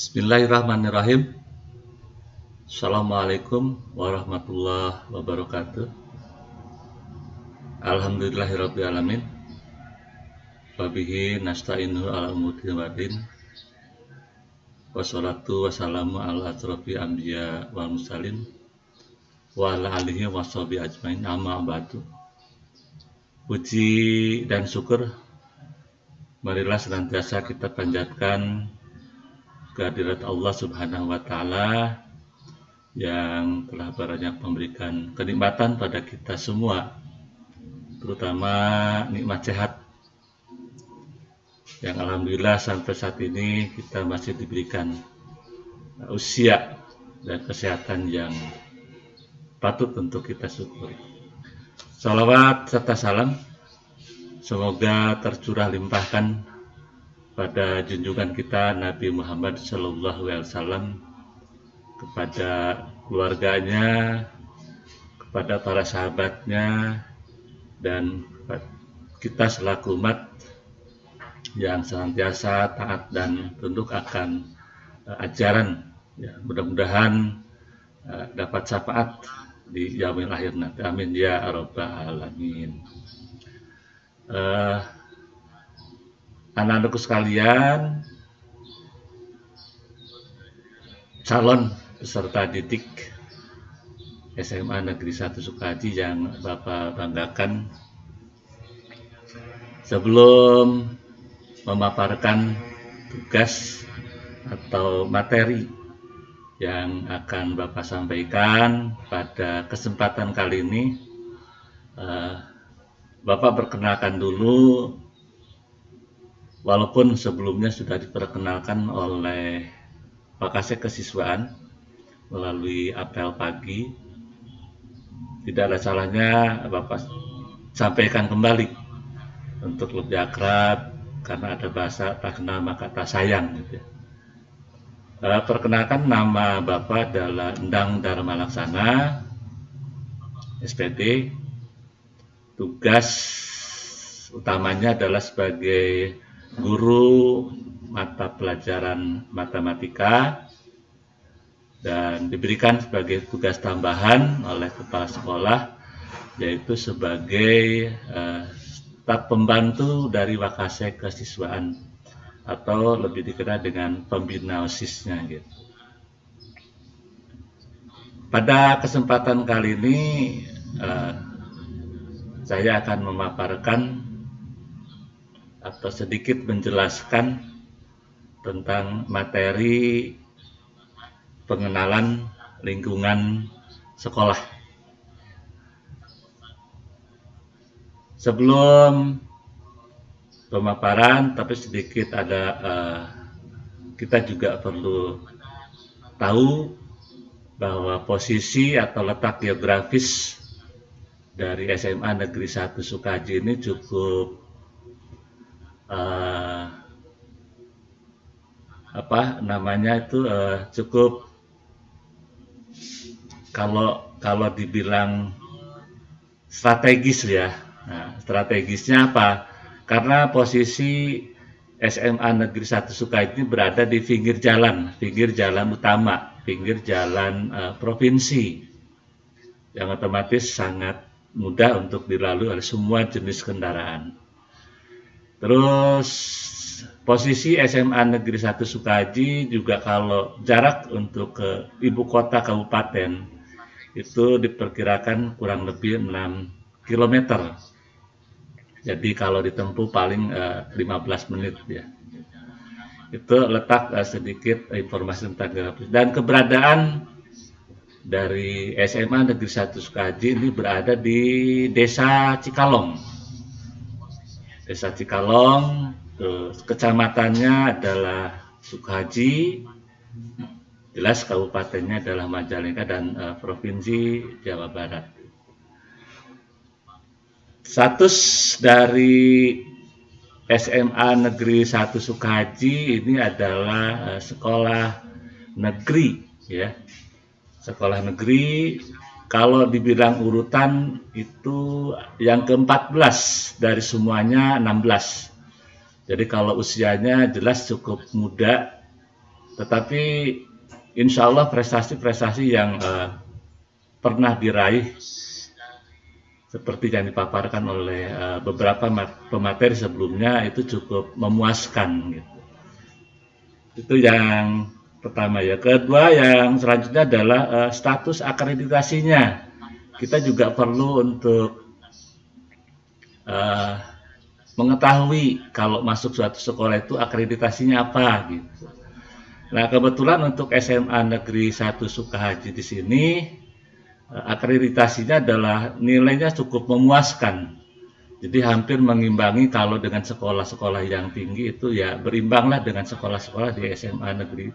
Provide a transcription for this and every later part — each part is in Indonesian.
Bismillahirrahmanirrahim. Assalamualaikum warahmatullahi wabarakatuh. Alhamdulillahirabbil alamin. Wabihi nasta'inu ala umuri wadin. Wassalatu wassalamu ala asrofi anbiya wal mursalin wa ala alihi washabihi ajmain, amma ba'du. Puji dan syukur marilah senantiasa kita panjatkan kehadirat Allah Subhanahu wa Ta'ala yang telah banyak memberikan kenikmatan pada kita semua, terutama nikmat sehat yang alhamdulillah sampai saat ini kita masih diberikan usia dan kesehatan yang patut untuk kita syukuri. Salawat serta salam semoga tercurah limpahkan pada junjungan kita Nabi Muhammad SAW, kepada keluarganya, kepada para sahabatnya, dan kita selaku umat yang senantiasa taat dan tunduk akan ajaran. Ya, mudah-mudahan dapat syafaat di yaumil akhir nanti. Amin ya rabbal alamin. Anak-anakku sekalian, calon peserta didik SMA Negeri 1 Sukahaji yang Bapak banggakan, sebelum memaparkan tugas atau materi yang akan Bapak sampaikan pada kesempatan kali ini, Bapak perkenalkan dulu, walaupun sebelumnya sudah diperkenalkan oleh Pak Kasek Kesiswaan melalui apel pagi. Tidak ada salahnya Bapak sampaikan kembali untuk lebih akrab, karena ada bahasa tak kenal maka tak sayang gitu ya. Perkenalkan, nama Bapak adalah Endang Dharma Laksana, SPD. Tugas utamanya adalah sebagai guru mata pelajaran matematika, dan diberikan sebagai tugas tambahan oleh kepala sekolah, yaitu sebagai staf pembantu dari Wakasek Kesiswaan, atau lebih dikenal dengan pembina OSIS-nya gitu. Pada kesempatan kali ini saya akan memaparkan atau sedikit menjelaskan tentang materi pengenalan lingkungan sekolah. Sebelum pemaparan, tapi sedikit ada kita juga perlu tahu bahwa posisi atau letak geografis dari SMA Negeri 1 Sukahaji ini cukup cukup, kalau dibilang strategis ya. Nah, strategisnya apa? Karena posisi SMA Negeri 1 Sukahaji ini berada di pinggir jalan utama, pinggir jalan provinsi, yang otomatis sangat mudah untuk dilalui oleh semua jenis kendaraan. Terus posisi SMA Negeri 1 Sukahaji juga kalau jarak untuk ke ibu kota kabupaten itu diperkirakan kurang lebih 6 km. Jadi kalau ditempuh paling 15 menit ya. Itu letak sedikit informasi tentang geografis. Dan keberadaan dari SMA Negeri 1 Sukahaji ini berada di Desa Cikalong. Desa Cikalong, kecamatannya adalah Sukahaji, jelas kabupatennya adalah Majalengka, dan provinsi Jawa Barat. Status dari SMA Negeri 1 Sukahaji ini adalah sekolah negeri ya. Sekolah negeri, kalau dibilang urutan itu yang ke-14 dari semuanya 16. Jadi kalau usianya jelas cukup muda, tetapi insya Allah prestasi-prestasi yang pernah diraih seperti yang dipaparkan oleh beberapa pemateri sebelumnya itu cukup memuaskan gitu. Itu yang pertama ya. Kedua, yang selanjutnya adalah status akreditasinya. Kita juga perlu untuk mengetahui kalau masuk suatu sekolah itu akreditasinya apa gitu. Nah, kebetulan untuk SMA Negeri 1 Sukahaji di sini akreditasinya adalah nilainya cukup memuaskan. Jadi hampir mengimbangi kalau dengan sekolah-sekolah yang tinggi itu ya berimbanglah dengan sekolah-sekolah di SMA Negeri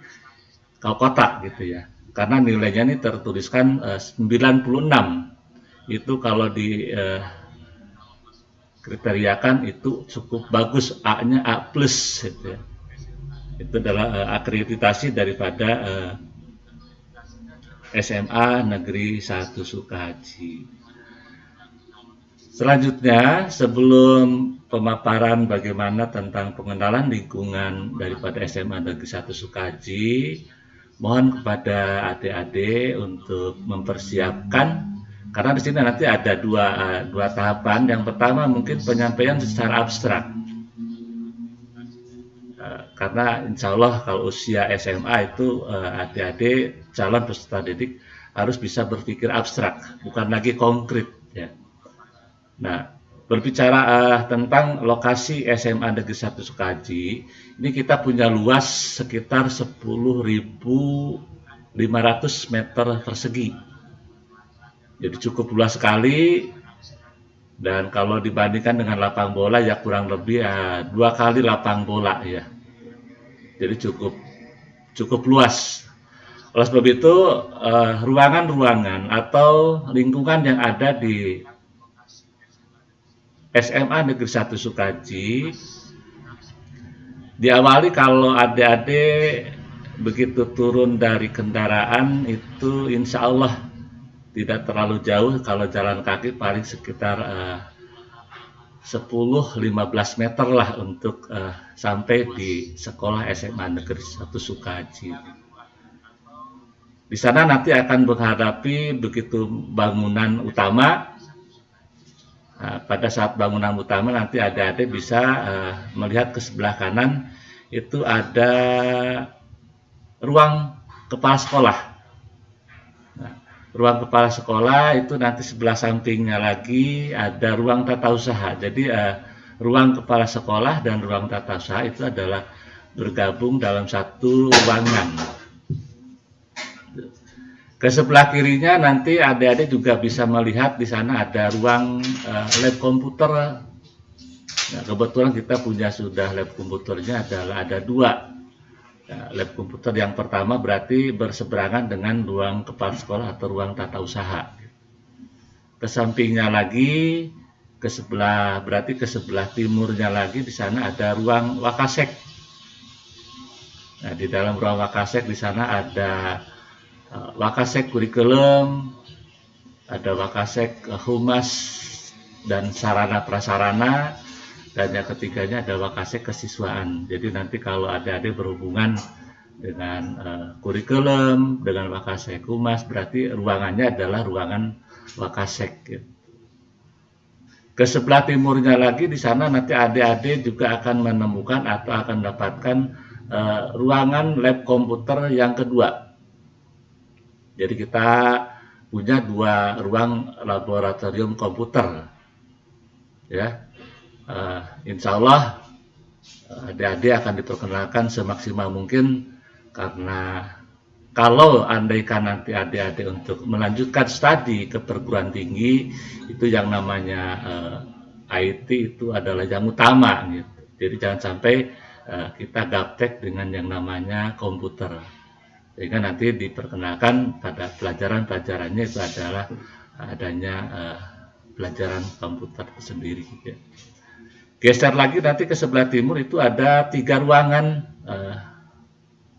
kota gitu ya. Karena nilainya ini tertuliskan 96. Itu kalau di kriteriakan itu cukup bagus, A-nya A+ gitu ya. Itu adalah akreditasi daripada SMA Negeri 1 Sukahaji. Selanjutnya, sebelum pemaparan bagaimana tentang pengenalan lingkungan daripada SMA Negeri 1 Sukahaji, mohon kepada adik-adik untuk mempersiapkan, karena di sini nanti ada dua tahapan. Yang pertama mungkin penyampaian secara abstrak. Karena insya Allah kalau usia SMA itu adik-adik calon peserta didik harus bisa berpikir abstrak, bukan lagi konkret ya. Nah, berbicara tentang lokasi SMA Negeri 1 Sukahaji, ini kita punya luas sekitar 10.500 meter persegi. Jadi cukup luas sekali, dan kalau dibandingkan dengan lapang bola ya kurang lebih 2 kali lapang bola ya. Jadi cukup luas. Oleh sebab itu ruangan-ruangan atau lingkungan yang ada di SMA Negeri 1 Sukahaji diawali kalau adik-adik begitu turun dari kendaraan itu insya Allah tidak terlalu jauh. Kalau jalan kaki paling sekitar 10-15 meter lah untuk sampai di sekolah SMA Negeri 1 Sukahaji. Di sana nanti akan menghadapi begitu bangunan utama. Nah, pada saat bangunan utama nanti adik-adik bisa melihat ke sebelah kanan itu ada ruang kepala sekolah. Ruang kepala sekolah itu nanti sebelah sampingnya lagi ada ruang tata usaha. Jadi ruang kepala sekolah dan ruang tata usaha itu adalah bergabung dalam satu ruangan. Ke sebelah kirinya nanti adik-adik juga bisa melihat di sana ada ruang lab komputer. Nah, kebetulan kita punya sudah lab komputernya ada 2. Lab komputer yang pertama berarti berseberangan dengan ruang kepala sekolah atau ruang tata usaha. Ke sampingnya lagi, berarti ke sebelah timurnya lagi di sana ada ruang wakasek. Nah, di dalam ruang wakasek di sana ada wakasek kurikulum, ada wakasek humas dan sarana prasarana. Dan yang ketiganya ada wakasek kesiswaan. Jadi nanti kalau adik-adik berhubungan dengan kurikulum, dengan wakasek humas, berarti ruangannya adalah ruangan wakasek. Gitu. Ke sebelah timurnya lagi di sana nanti adik-adik juga akan menemukan atau akan mendapatkan ruangan lab komputer yang kedua. Jadi kita punya 2 ruang laboratorium komputer, ya. Insya Allah adik-adik akan diperkenalkan semaksimal mungkin, karena kalau andaikan nanti adik-adik untuk melanjutkan studi ke perguruan tinggi itu yang namanya IT itu adalah yang utama gitu. Jadi jangan sampai kita gaptek dengan yang namanya komputer, sehingga nanti diperkenalkan pada pelajaran-pelajarannya itu adalah adanya pelajaran komputer sendiri gitu. Geser lagi nanti ke sebelah timur itu ada 3 ruangan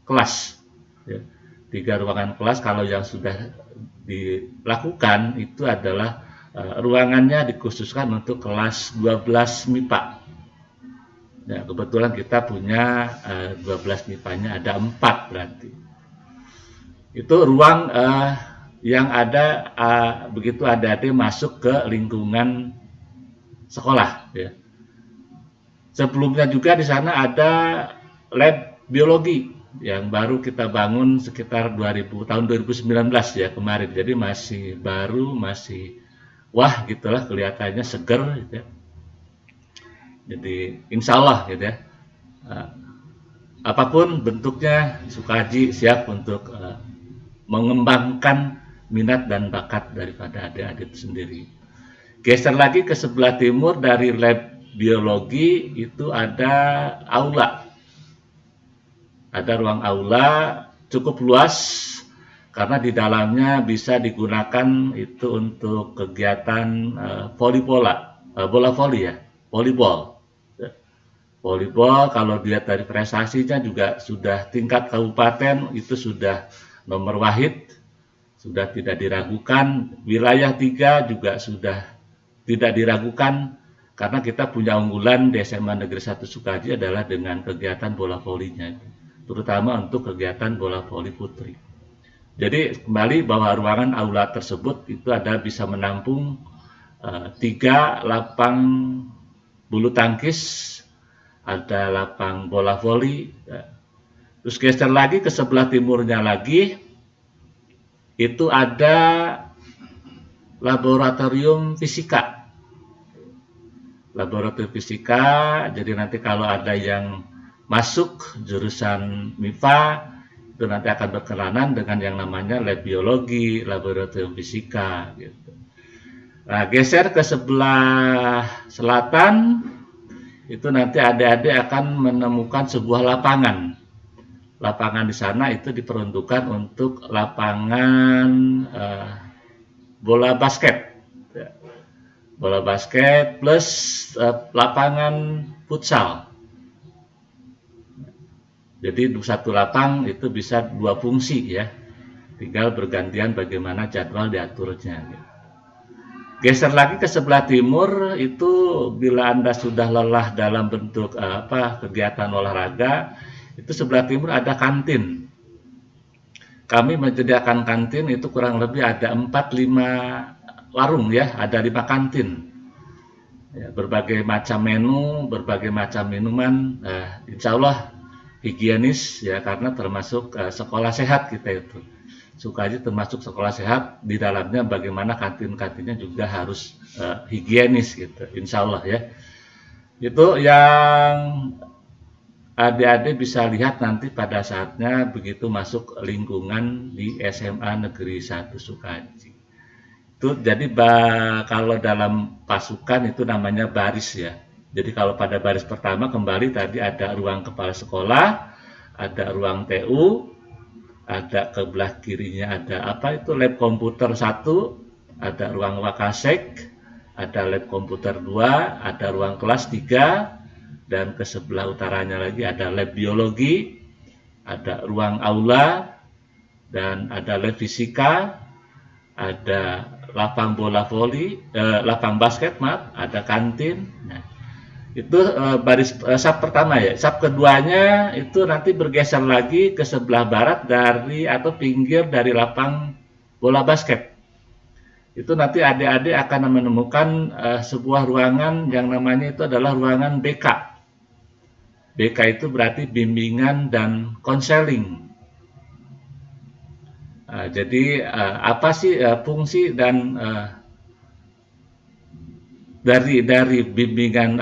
kelas. Ya. 3 ruangan kelas. Kalau yang sudah dilakukan itu adalah ruangannya dikhususkan untuk kelas 12 MIPA. Ya, kebetulan kita punya 12 MIPA-nya, ada 4 berarti. Itu ruang yang ada begitu adik-adik masuk ke lingkungan sekolah. Ya. Sebelumnya juga di sana ada lab biologi yang baru kita bangun sekitar tahun 2019 ya kemarin. Jadi masih baru, masih wah gitulah, kelihatannya seger gitu ya. Jadi insya Allah gitu ya, apapun bentuknya Sukaji siap untuk mengembangkan minat dan bakat daripada adik-adik itu sendiri. Geser lagi ke sebelah timur dari lab biologi itu ada aula. Ada ruang aula cukup luas karena di dalamnya bisa digunakan itu untuk kegiatan bola voli ya, volleyball. Volleyball kalau dilihat dari prestasinya juga sudah tingkat kabupaten itu sudah nomor wahid, sudah tidak diragukan. Wilayah 3 juga sudah tidak diragukan karena kita punya unggulan di SMA Negeri 1 Sukaji adalah dengan kegiatan bola volinya, terutama untuk kegiatan bola voli putri. Jadi kembali bahwa ruangan aula tersebut itu ada bisa menampung 3 lapang bulu tangkis, ada lapang bola voli. Terus geser lagi ke sebelah timurnya lagi, itu ada laboratorium fisika. Laboratorium fisika, jadi nanti kalau ada yang masuk jurusan MIPA, itu nanti akan berkenalan dengan yang namanya lab biologi, laboratorium fisika gitu. Nah, geser ke sebelah selatan, itu nanti adik-adik akan menemukan sebuah lapangan. Lapangan di sana itu diperuntukkan untuk lapangan bola basket. Bola basket plus lapangan futsal. Jadi satu lapang itu bisa 2 fungsi ya. Tinggal bergantian bagaimana jadwal diaturnya. Geser lagi ke sebelah timur itu bila Anda sudah lelah dalam bentuk kegiatan olahraga, itu sebelah timur ada kantin. Kami menyediakan kantin itu kurang lebih ada 4-5 warung ya, ada 5 kantin. Ya, berbagai macam menu, berbagai macam minuman, insya Allah higienis ya karena termasuk sekolah sehat kita itu. Sukaji termasuk sekolah sehat, di dalamnya bagaimana kantin-kantinnya juga harus higienis gitu, insya Allah ya. Itu yang adik-adik bisa lihat nanti pada saatnya begitu masuk lingkungan di SMA Negeri 1 Sukaji. Itu jadi kalau dalam pasukan itu namanya baris ya. Jadi kalau pada baris pertama kembali tadi ada ruang kepala sekolah, ada ruang TU, ada ke belah kirinya ada lab komputer 1, ada ruang wakasek, ada lab komputer 2, ada ruang kelas 3, dan ke sebelah utaranya lagi ada lab biologi, ada ruang aula, dan ada lab fisika, ada lapang bola voli, lapang basket ada kantin. Nah, itu baris sub pertama ya. Sub keduanya itu nanti bergeser lagi ke sebelah barat dari atau pinggir dari lapang bola basket. Itu nanti adik-adik akan menemukan sebuah ruangan yang namanya itu adalah ruangan BK. BK itu berarti bimbingan dan konseling. Jadi apa sih fungsi dan dari bimbingan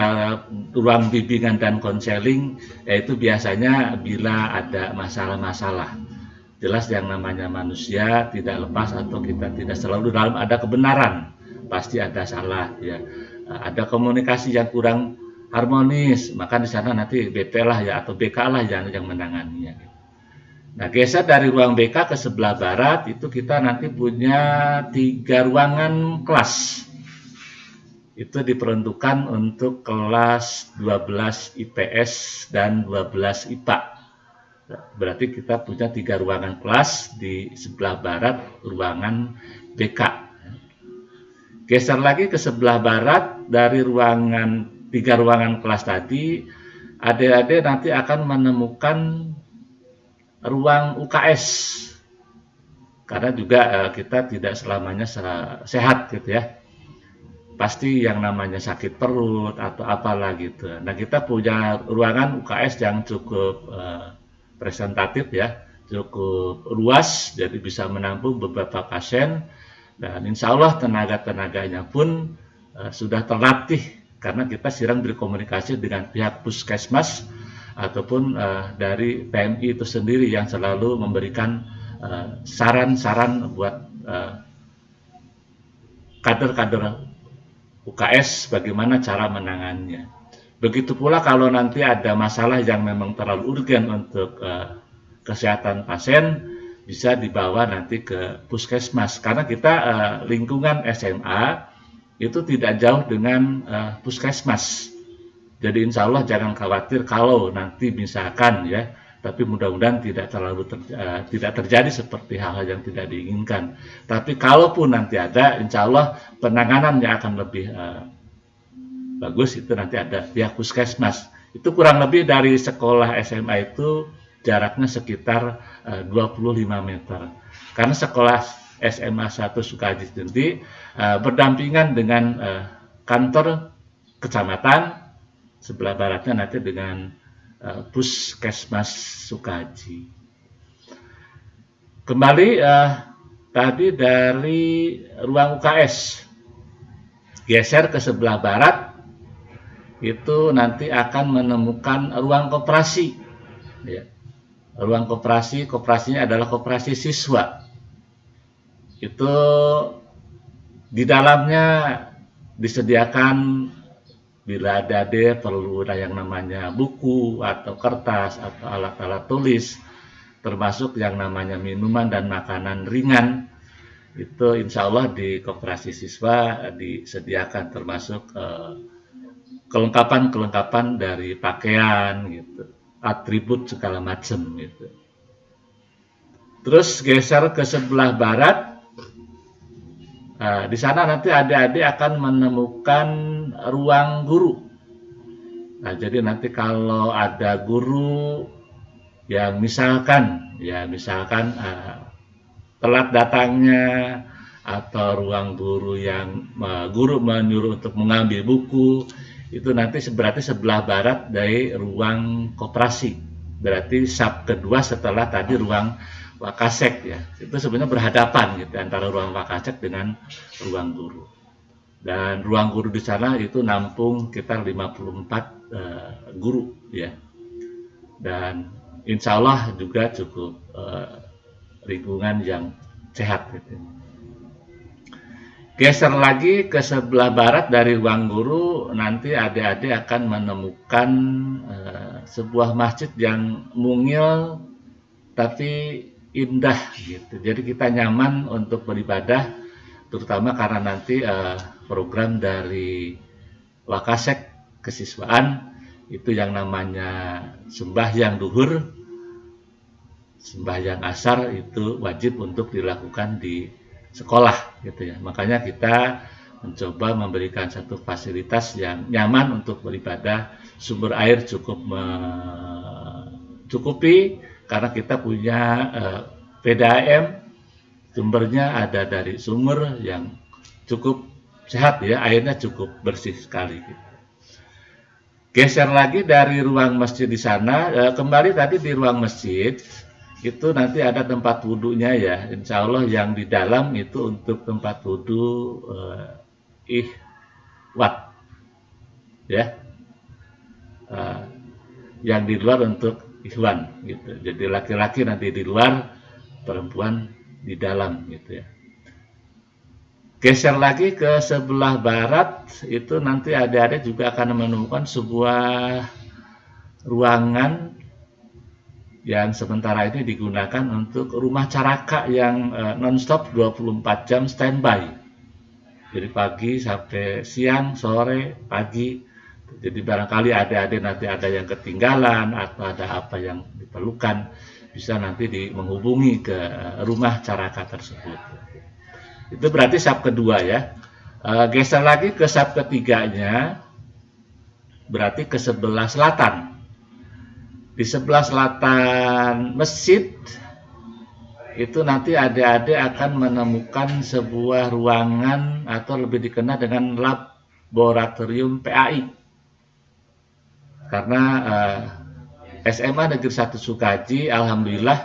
ruang bimbingan dan konseling, yaitu biasanya bila ada masalah-masalah, jelas yang namanya manusia tidak lepas atau kita tidak selalu dalam ada kebenaran, pasti ada salah ya, ada komunikasi yang kurang harmonis, maka di sana nanti BP lah ya atau BK lah yang menanganinya. Nah, geser dari ruang BK ke sebelah barat itu kita nanti punya 3 ruangan kelas. Itu diperuntukkan untuk kelas 12 IPS dan 12 IPA. Berarti kita punya 3 ruangan kelas, di sebelah barat ruangan BK. Geser lagi ke sebelah barat dari 3 ruangan kelas tadi, adik-adik nanti akan menemukan ruang UKS. Karena juga kita tidak selamanya sehat gitu ya. Pasti yang namanya sakit perut atau apalah gitu. Nah, kita punya ruangan UKS yang cukup presentatif ya, cukup luas, jadi bisa menampung beberapa pasien, dan insya Allah tenaga-tenaganya pun sudah terlatih, karena kita sering berkomunikasi dengan pihak puskesmas ataupun dari PMI itu sendiri yang selalu memberikan saran-saran buat kader-kader UKS bagaimana cara menangannya. Begitu pula kalau nanti ada masalah yang memang terlalu urgen untuk kesehatan pasien, bisa dibawa nanti ke puskesmas, karena kita lingkungan SMA itu tidak jauh dengan puskesmas. Jadi insya Allah jangan khawatir kalau nanti misalkan ya, tapi mudah-mudahan tidak terjadi seperti hal-hal yang tidak diinginkan. Tapi kalaupun nanti ada, insya Allah penanganannya akan lebih bagus. Itu nanti ada pihak puskesmas. Itu kurang lebih dari sekolah SMA itu jaraknya sekitar 25 meter. Karena sekolah SMA 1 Sukahaji sendiri berdampingan dengan kantor kecamatan, sebelah baratnya nanti dengan Puskesmas Sukahaji. Kembali tadi dari ruang UKS, geser ke sebelah barat, itu nanti akan menemukan ruang koperasi. Ya. Ruang koperasinya adalah koperasi siswa. Itu di dalamnya disediakan bila adik perlu yang namanya buku atau kertas atau alat-alat tulis, termasuk yang namanya minuman dan makanan ringan, itu insya Allah di koperasi siswa disediakan, termasuk kelengkapan dari pakaian gitu, atribut segala macam gitu. Terus geser ke sebelah barat. Di sana nanti adik-adik akan menemukan ruang guru. Nah, jadi nanti kalau ada guru yang misalkan telat datangnya, atau ruang guru yang guru menyuruh untuk mengambil buku, itu nanti berarti sebelah barat dari ruang koperasi. Berarti sub kedua setelah tadi ruang Wakasek ya, itu sebenarnya berhadapan gitu antara ruang Wakasek dengan ruang guru. Dan ruang guru di sana itu nampung sekitar 54 guru ya. Dan insya Allah juga cukup lingkungan yang sehat gitu. Geser lagi ke sebelah barat dari ruang guru, nanti adik-adik akan menemukan sebuah masjid yang mungil tapi indah gitu. Jadi kita nyaman untuk beribadah, terutama karena nanti program dari Wakasek kesiswaan itu yang namanya sembahyang duhur, sembahyang asar itu wajib untuk dilakukan di sekolah gitu ya. Makanya kita mencoba memberikan satu fasilitas yang nyaman untuk beribadah, sumber air cukup mencukupi. Karena kita punya PDAM, sumbernya ada dari sumber yang cukup sehat ya, airnya cukup bersih sekali. Gitu. Geser lagi dari ruang masjid di sana, kembali tadi di ruang masjid, itu nanti ada tempat wudhunya ya, insya Allah yang di dalam itu untuk tempat wudhu ikhwat ya, yang di luar untuk ikhwan gitu. Jadi laki-laki nanti di luar, perempuan di dalam gitu ya. Geser lagi ke sebelah barat, itu nanti adik-adik juga akan menemukan sebuah ruangan yang sementara ini digunakan untuk rumah caraka yang non-stop 24 jam standby. Jadi pagi sampai siang, sore, pagi. Jadi barangkali adik-adik nanti ada yang ketinggalan atau ada apa yang diperlukan, bisa nanti menghubungi ke rumah caraka tersebut. Itu berarti sub kedua ya. Geser lagi ke sub ketiganya, berarti ke sebelah selatan. Di sebelah selatan masjid itu nanti adik-adik akan menemukan sebuah ruangan atau lebih dikenal dengan laboratorium PAI. Karena SMA Negeri 1 Sukahaji, alhamdulillah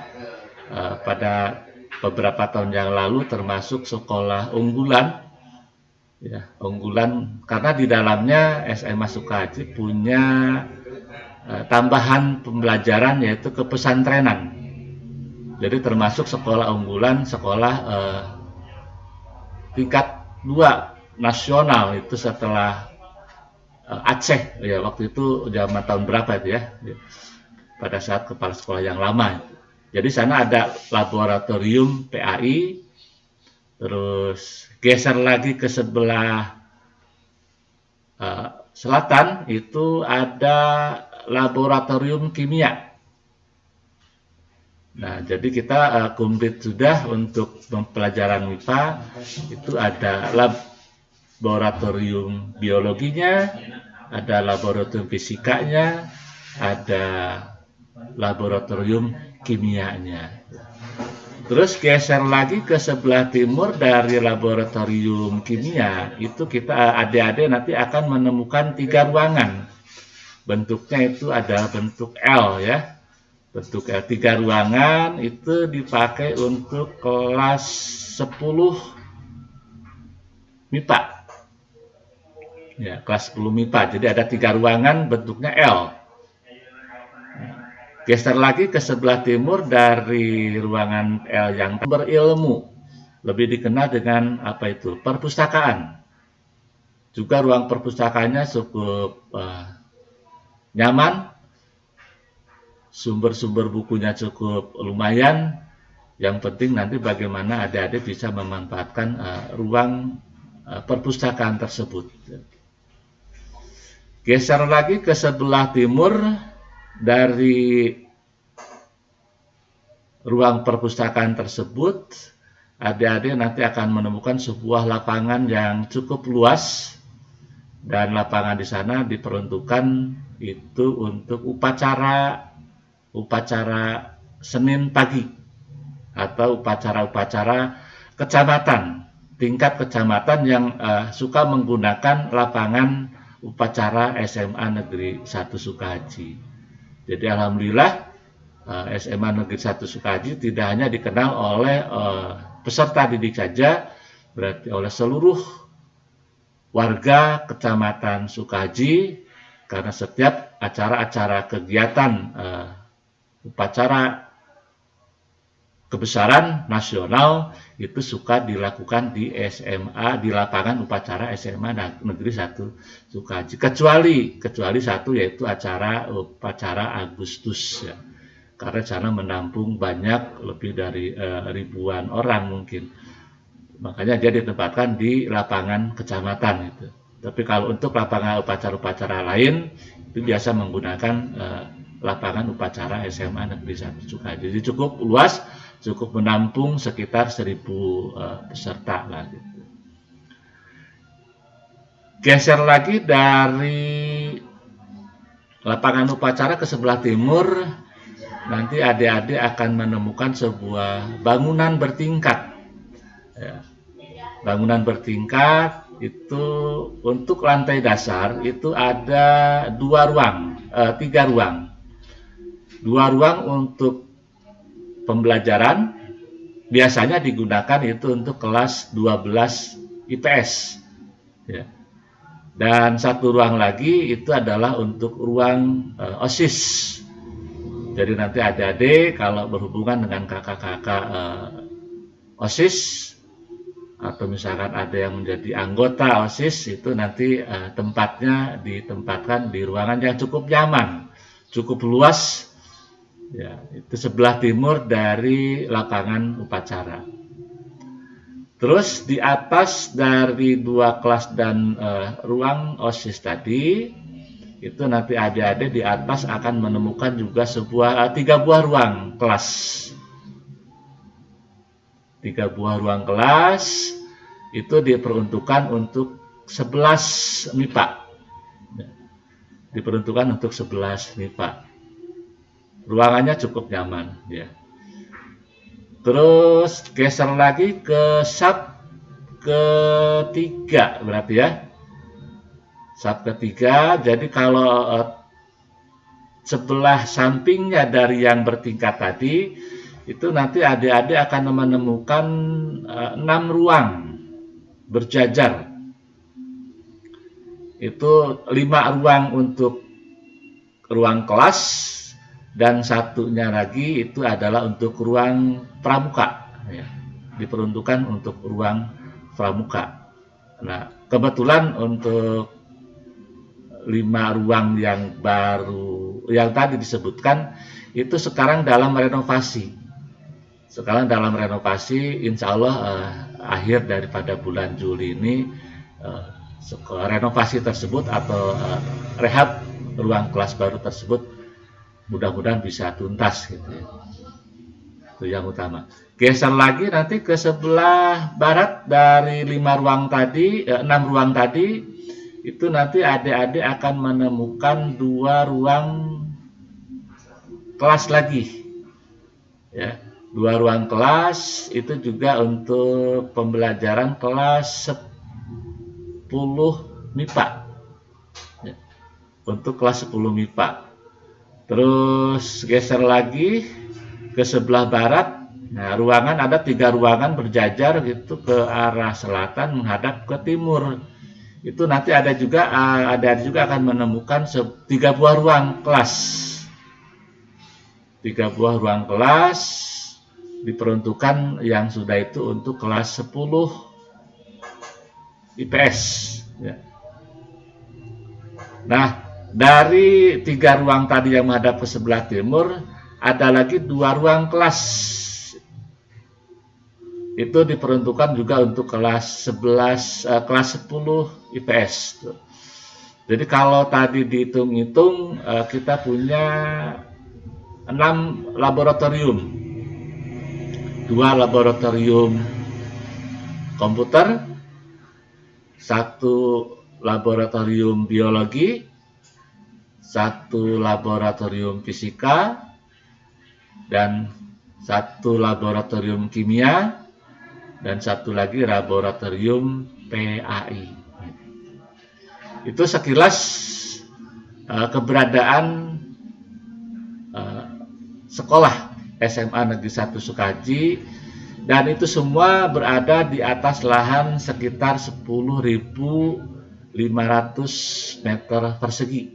pada beberapa tahun yang lalu termasuk sekolah unggulan, ya, unggulan karena di dalamnya SMA Sukahaji punya tambahan pembelajaran yaitu kepesantrenan. Jadi termasuk sekolah unggulan, sekolah tingkat 2 nasional itu setelah Aceh, ya waktu itu zaman tahun berapa itu ya, pada saat kepala sekolah yang lama. Jadi sana ada laboratorium PAI, terus geser lagi ke sebelah selatan itu ada laboratorium kimia. Nah, jadi kita komplit sudah untuk pelajaran MIPA, itu ada laboratorium biologinya, ada laboratorium fisikanya, ada laboratorium kimianya. Terus geser lagi ke sebelah timur dari laboratorium kimia, itu kita adik-adik nanti akan menemukan 3 ruangan. Bentuknya itu ada bentuk L ya. Bentuk L, 3 ruangan itu dipakai untuk kelas 10 MIPA. Ya, kelas 10 MIPA. Jadi ada 3 ruangan bentuknya L. Geser lagi ke sebelah timur dari ruangan L yang berilmu, lebih dikenal dengan apa itu? Perpustakaan. Juga ruang perpustakaannya cukup nyaman, sumber-sumber bukunya cukup lumayan. Yang penting nanti bagaimana adik-adik bisa memanfaatkan ruang perpustakaan tersebut. Geser lagi ke sebelah timur dari ruang perpustakaan tersebut, adik-adik nanti akan menemukan sebuah lapangan yang cukup luas, dan lapangan di sana diperuntukkan itu untuk upacara Senin pagi atau upacara-upacara kecamatan, tingkat kecamatan yang suka menggunakan lapangan upacara SMA Negeri 1 Sukahaji. Jadi alhamdulillah SMA Negeri 1 Sukahaji tidak hanya dikenal oleh peserta didik saja, berarti oleh seluruh warga Kecamatan Sukahaji, karena setiap acara-acara kegiatan upacara kebesaran nasional itu suka dilakukan di SMA, di lapangan upacara SMA Negeri 1 Sukahaji, kecuali satu, yaitu upacara Agustus ya. Karena sana menampung banyak, lebih dari ribuan orang mungkin. Makanya dia ditempatkan di lapangan kecamatan itu. Tapi kalau untuk lapangan upacara-upacara lain itu biasa menggunakan lapangan upacara SMA Negeri 1 Sukahaji. Jadi cukup luas, cukup menampung sekitar 1.000 peserta lah gitu. Geser lagi dari lapangan upacara ke sebelah timur, nanti adik-adik akan menemukan sebuah bangunan bertingkat. Ya. Bangunan bertingkat itu untuk lantai dasar itu ada 3 ruang. 2 ruang untuk pembelajaran, biasanya digunakan itu untuk kelas 12 IPS. Ya. Dan 1 ruang lagi itu adalah untuk ruang OSIS. Jadi nanti adik-adik kalau berhubungan dengan kakak-kakak OSIS, atau misalkan ada yang menjadi anggota OSIS, itu nanti tempatnya ditempatkan di ruangan yang cukup nyaman, cukup luas. Ya, itu sebelah timur dari lapangan upacara. Terus di atas dari 2 kelas dan ruang OSIS tadi, itu nanti adik-adik di atas akan menemukan juga 3 buah ruang kelas. 3 buah ruang kelas itu diperuntukkan untuk 11 MIPA. Diperuntukkan untuk 11 MIPA. ruangannya cukup nyaman ya. Terus geser lagi ke sub ketiga berarti ya. Sub ketiga, jadi kalau sebelah sampingnya dari yang bertingkat tadi, itu nanti adik-adik akan menemukan 6 ruang berjajar. Itu 5 ruang untuk ruang kelas, dan satunya lagi itu adalah untuk ruang pramuka ya. Diperuntukkan untuk ruang pramuka. Nah, kebetulan untuk 5 ruang yang baru yang tadi disebutkan itu sekarang dalam renovasi. Sekarang dalam renovasi, insya Allah akhir daripada bulan Juli ini renovasi tersebut atau rehab ruang kelas baru tersebut mudah-mudahan bisa tuntas gitu ya. Itu yang utama. Geser lagi nanti ke sebelah barat dari 6 ruang tadi, itu nanti adik-adik akan menemukan 2 ruang kelas lagi ya. 2 ruang kelas itu juga untuk pembelajaran kelas 10 MIPA ya. Untuk kelas 10 MIPA. Terus geser lagi ke sebelah barat. Nah, ruangan ada 3 ruangan berjajar gitu ke arah selatan menghadap ke timur. Itu nanti ada juga akan menemukan 3 buah ruang kelas. 3 buah ruang kelas diperuntukkan yang sudah itu untuk kelas 10 IPS ya. Nah, dari 3 ruang tadi yang menghadap ke sebelah timur, ada lagi 2 ruang kelas. Itu diperuntukkan juga untuk kelas 10 IPS. Jadi kalau tadi dihitung-hitung kita punya 6 laboratorium. 2 laboratorium komputer, 1 laboratorium biologi, 1 laboratorium fisika, dan 1 laboratorium kimia, dan 1 lagi laboratorium PAI. Itu sekilas keberadaan sekolah SMA Negeri 1 Sukaji, dan itu semua berada di atas lahan sekitar 10.500 meter persegi.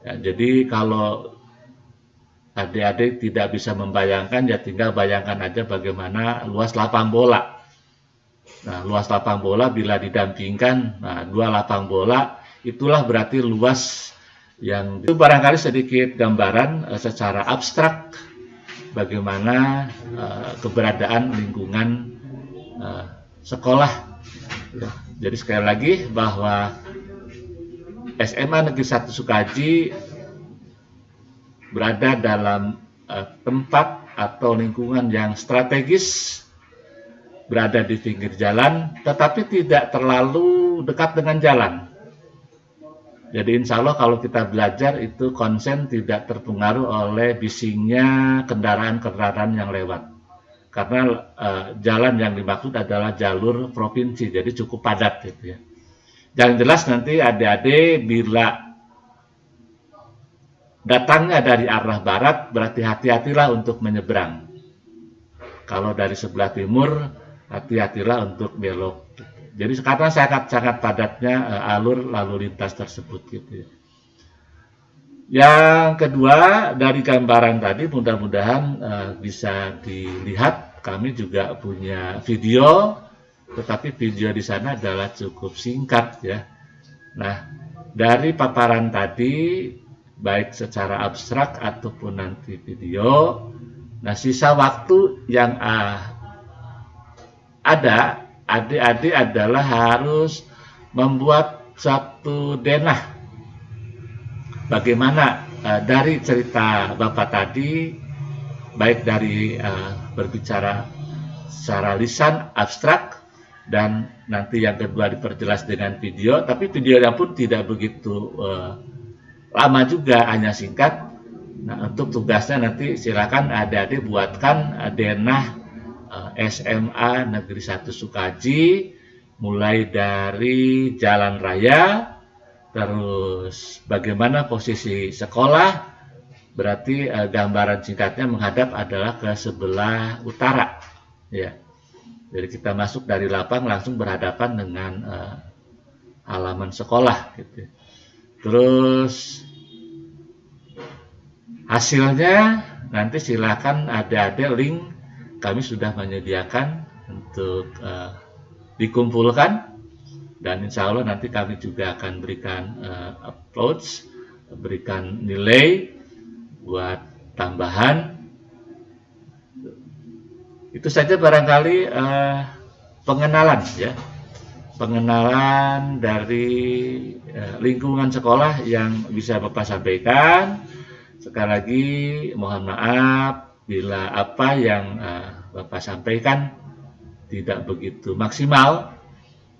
Ya, jadi kalau adik-adik tidak bisa membayangkan, ya tinggal bayangkan aja bagaimana luas lapang bola. Nah, luas lapang bola bila didampingkan, 2 lapang bola, itulah berarti luas yang itu. Barangkali sedikit gambaran secara abstrak bagaimana keberadaan lingkungan sekolah. Ya, jadi sekali lagi bahwa SMA Negeri 1 Sukaji berada dalam tempat atau lingkungan yang strategis, berada di pinggir jalan, tetapi tidak terlalu dekat dengan jalan. Jadi insya Allah kalau kita belajar itu konsen tidak terpengaruh oleh bisingnya kendaraan-kendaraan yang lewat. Karena jalan yang dimaksud adalah jalur provinsi, jadi cukup padat gitu ya. Yang jelas nanti adik-adik bila datangnya dari arah barat, berarti hati-hatilah untuk menyeberang. Kalau dari sebelah timur, hati-hatilah untuk belok. Jadi karena sangat padatnya alur lalu lintas tersebut gitu ya. Yang kedua, dari gambaran tadi mudah-mudahan bisa dilihat, kami juga punya video, tetapi video di sana adalah cukup singkat ya. Nah, dari paparan tadi baik secara abstrak ataupun nanti video, nah sisa waktu yang ada, adik-adik adalah harus membuat satu denah. Bagaimana dari cerita Bapak tadi, baik dari berbicara secara lisan abstrak, dan nanti yang kedua diperjelas dengan video, tapi videonya pun tidak begitu lama juga, hanya singkat. Nah, untuk tugasnya nanti silakan adik-adik buatkan denah SMA Negeri 1 Sukaji, mulai dari jalan raya, terus bagaimana posisi sekolah, berarti gambaran singkatnya menghadap adalah ke sebelah utara, ya. Jadi kita masuk dari lapang langsung berhadapan dengan halaman sekolah, gitu. Terus hasilnya nanti silakan adik-adik link kami sudah menyediakan untuk dikumpulkan, dan insya Allah nanti kami juga akan berikan uploads, berikan nilai buat tambahan. Itu saja barangkali pengenalan, ya, pengenalan dari lingkungan sekolah yang bisa Bapak sampaikan. Sekali lagi mohon maaf bila apa yang Bapak sampaikan tidak begitu maksimal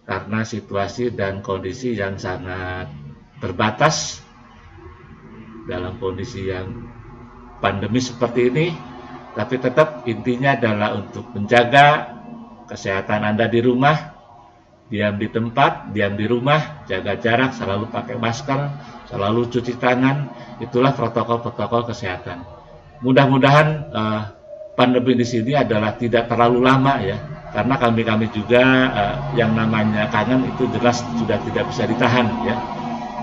karena situasi dan kondisi yang sangat terbatas dalam kondisi yang pandemi seperti ini. Tapi tetap intinya adalah untuk menjaga kesehatan Anda di rumah, diam di tempat, diam di rumah, jaga jarak, selalu pakai masker, selalu cuci tangan. Itulah protokol-protokol kesehatan. Mudah-mudahan pandemi di sini adalah tidak terlalu lama, ya, karena kami juga yang namanya kangen itu jelas sudah tidak bisa ditahan, ya.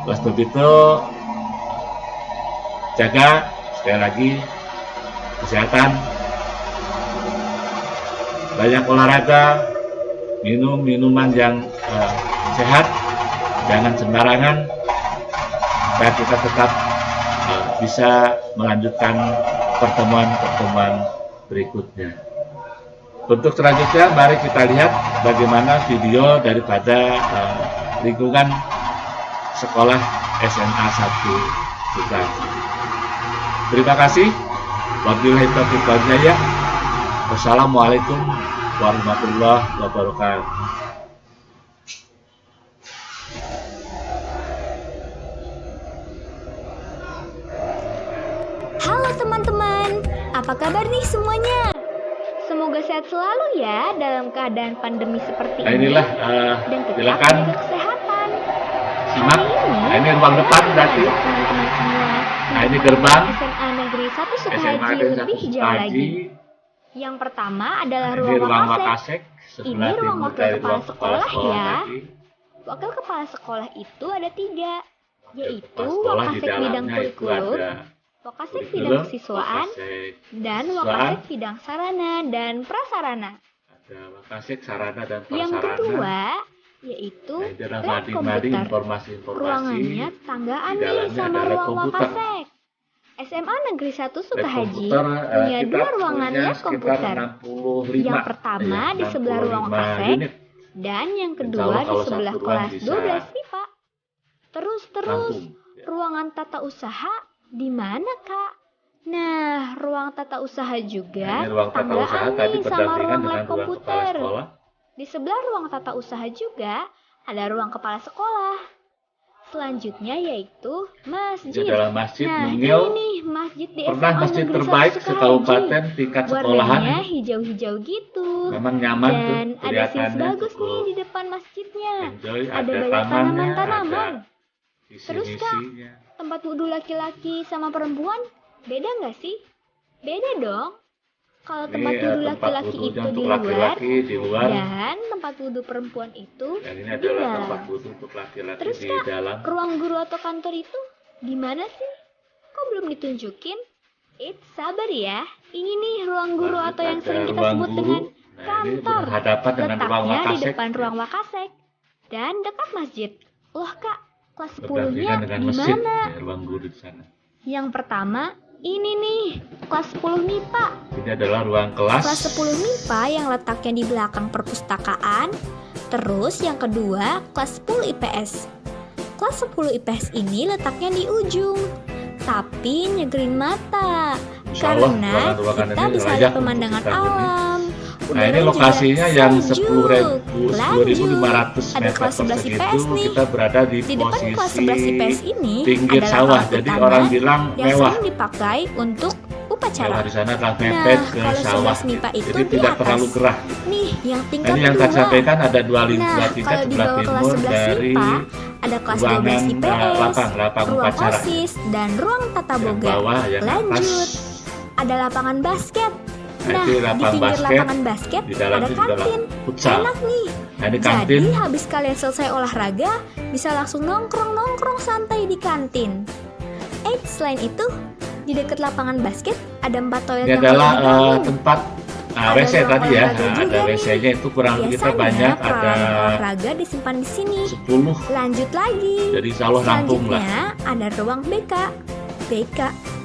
Oleh sebab itu jaga sekali lagi kesehatan, banyak olahraga, minum minuman yang sehat, jangan sembarangan, supaya kita tetap bisa melanjutkan pertemuan-pertemuan berikutnya. Untuk selanjutnya mari kita lihat bagaimana video daripada lingkungan sekolah SMA 1 Sukaji. Terima kasih. Wabillahi taufiq wal hidayah. Wassalamualaikum warahmatullahi wabarakatuh. Halo teman-teman, apa kabar nih semuanya? Semoga sehat selalu ya dalam keadaan pandemi seperti ini. Inilah dan tetap silakan jaga kesehatan. simak. Ini ruang depan berarti. Teman-teman semua. Nah, ini gerbang SMA Negeri 1 SMA Sukaji Negeri 1 lebih jauh lagi. Sukaji. Yang pertama adalah Ini ruang ruang Wakasek. Wakasek. Sebelah Ini ruang timur wakil dari kepala ruang kepala sekolah sekolah ya. tadi. Wakil kepala sekolah itu ada 3, yaitu Kepala sekolah di Wakasek bidang dalamnya itu kurikulum, ada Wakasek kurikulum, bidang kesiswaan, Wakasek dan siswaan, Wakasek bidang sarana dan prasarana. ada Wakasek sarana dan Yang prasarana. kedua yaitu Nah, itu adalah lab mading-mading komputer. informasi-informasi. Ruangannya tanggaan Di nih dalamnya sama ada ruang komputer. Wakasek. SMA Negeri 1 Lab Sukahaji komputer, punya kita 2 ruangan punya lab sekitar komputer. 65. Yang pertama Ya, di sebelah ruang 65 Wakasek, unit. dan yang Insya kedua Allah di kalau sebelah satu ruang kelas bisa 12 MIPA. Terus rampung. Ya. ruangan tata usaha di mana, Kak? Nah, ruang tata usaha juga Nah, ini ruang tata usaha tanggaan tadi nih sama berdampingan ruang dengan lab ruang kepala komputer. sekolah. Di sebelah ruang tata usaha juga ada ruang kepala sekolah. Selanjutnya yaitu Ini masjid. adalah masjid Nah, Mungil. ini nih masjid di Pernah SMA masjid Negeri 1 terbaik Sukahaji. sekabupaten tingkat sekolahan. Warnanya hijau-hijau gitu. Memang nyaman tuh Dan ada sis kelihatannya. bagus nih cukup di depan masjidnya. enjoy, Ada ada banyak tamannya, tanaman-tanaman. ada Terus, Kak, isi-isinya. tempat wudhu laki-laki sama perempuan beda nggak sih? Beda dong. Kalau Ini tempat wudhu tempat laki-laki wudhunya itu di untuk luar, laki-laki di luar. dan tempat wudhu perempuan itu Dan ini di adalah dalam. tempat wudhu untuk laki-laki Terus, di Kak, dalam. ruang guru atau kantor itu gimana sih? Kok belum ditunjukin? Sabar ya. Ini nih ruang guru Lanjut, atau yang ada sering kita ruang sebut guru. dengan Nah, ini kantor. berhadapan dengan ruang Letaknya di Wakasek. depan ruang Wakasek dan dekat masjid. Loh, Kak, kelas 10-nya Berdampingan dengan di masjid. mana? Ya, ruang guru di sana. Yang pertama, ini nih, kelas 10 MIPA. Ini adalah ruang kelas. Kelas 10 MIPA yang letaknya di belakang perpustakaan. Terus yang kedua, kelas 10 IPS. Kelas 10 IPS ini letaknya di ujung, tapi nyegerin mata. Insya Allah, Karena ruangan-ruangan kita ini bisa layak lihat untuk pemandangan kita huni. alam, Nah, ini udara lokasinya juga yang sejuk. 10.500 Ada meter kelas 11 persegi IPS itu nih. kita berada di Di depan kelas posisi 11 IPS ini pinggir adalah sawah. kelas Jadi utama orang bilang yang mewah. sering dipakai untuk upacara. Mewah di sana adalah Nah, mepet ke kalau sawah. 11 MIPA itu Jadi di tidak atas. terlalu gerah. Nih, yang Nah, tingkat ini yang kedua. tadi sampaikan ada dua Nah, tingkat kalau di sebelah bawah kelas timur 11 dari MIPA ada kelas 12 ruangan IPS, lapang ruang upacara. OSIS, dan ruang tata Yang boga. bawah, yang Lanjut, atas. ada lapangan basket. Nah, Nah, itu di lapang pinggir basket, lapangan basket di dalam ada itu juga kantin. futsal. Enak nih. Nah, ini kantin. Jadi habis kalian selesai olahraga, bisa langsung nongkrong-nongkrong santai di kantin. Selain itu, di dekat lapangan basket ada 4 toilet Ini yang adalah udah dibangun. tempat Ada WC ruang tadi ya. olahraga Nah, juga ada nih. WC-nya itu kurang lebih kita Biasanya banyak, ada peralatan olahraga disimpan di sini. 10. Lanjut lagi. Jadi insya Allah rampung lah. Selanjutnya ada ruang BK. BK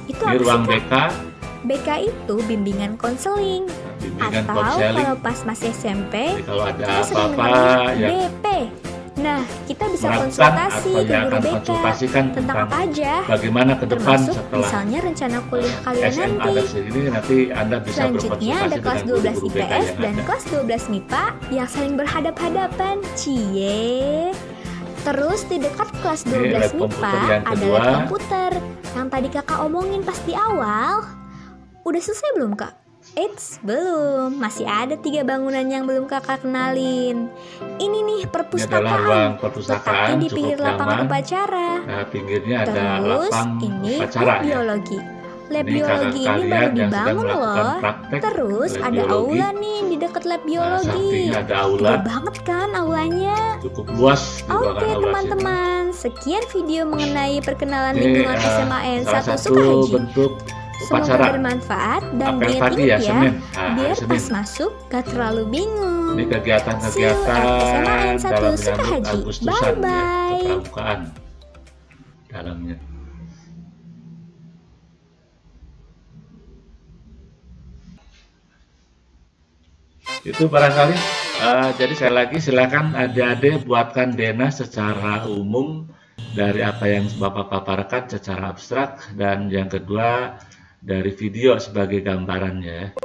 itu Ini apa ruang sih, Kak? BK, BK itu bimbingan konseling. bimbingan Atau konseling. kalau pas masih SMP, Jadi kalau ada kita sering apa-apa dengar yang BP. Nah, kita bisa melakukan konsultasi atau ke yang guru akan BK konsultasikan tentang apa aja, bagaimana ke depan termasuk setelah misalnya rencana kuliah kalian SMA nanti. dan segini, nanti Anda bisa Selanjutnya ada berkonsultasi kelas dengan 12 guru-guru BK IPS yang dan ada. kelas 12 MIPA yang saling berhadap-hadapan. Cie. Terus di dekat kelas Ini 12 lab MIPA komputer yang ada kedua. lab komputer yang tadi kakak omongin pas di awal. Udah selesai belum, Kak? Belum. Masih ada 3 bangunan yang belum kakak kenalin. Ini nih Ini adalah ruang perpustakaan. perpustakaan Letaknya di cukup pinggir lapangan nyaman. upacara. Nah, pinggirnya ada Terus lapang ini upacara lab ya. biologi. Lab Ini biologi kakak ini kalian baru yang sedang dibangun melakukan loh. praktek Terus lab ada biologi. aula nih di dekat lab Nah, biologi. sampingnya ada aula, Gede banget kan aulanya? cukup luas di ruangan Oke aula sini. teman-teman, sekian video mengenai perkenalan Ini lingkungan SMAN salah 1 satu Sukahaji. bentuk Semoga upacara. bermanfaat dan Apel pagi diingat-ingat ya, ya, Senin. Nah, biar Senin. pas masuk gak terlalu bingung. Ini See you at kegiatan-kegiatan SMAN 1 dalam menyambut Sukahaji. Agustusan ya, Bye-bye. kepramukaan dalamnya. Itu barangkali. Jadi sekali lagi silakan adik-adik buatkan Dena secara umum dari apa yang Bapak paparkan secara abstrak, dan yang kedua dari video sebagai gambarannya.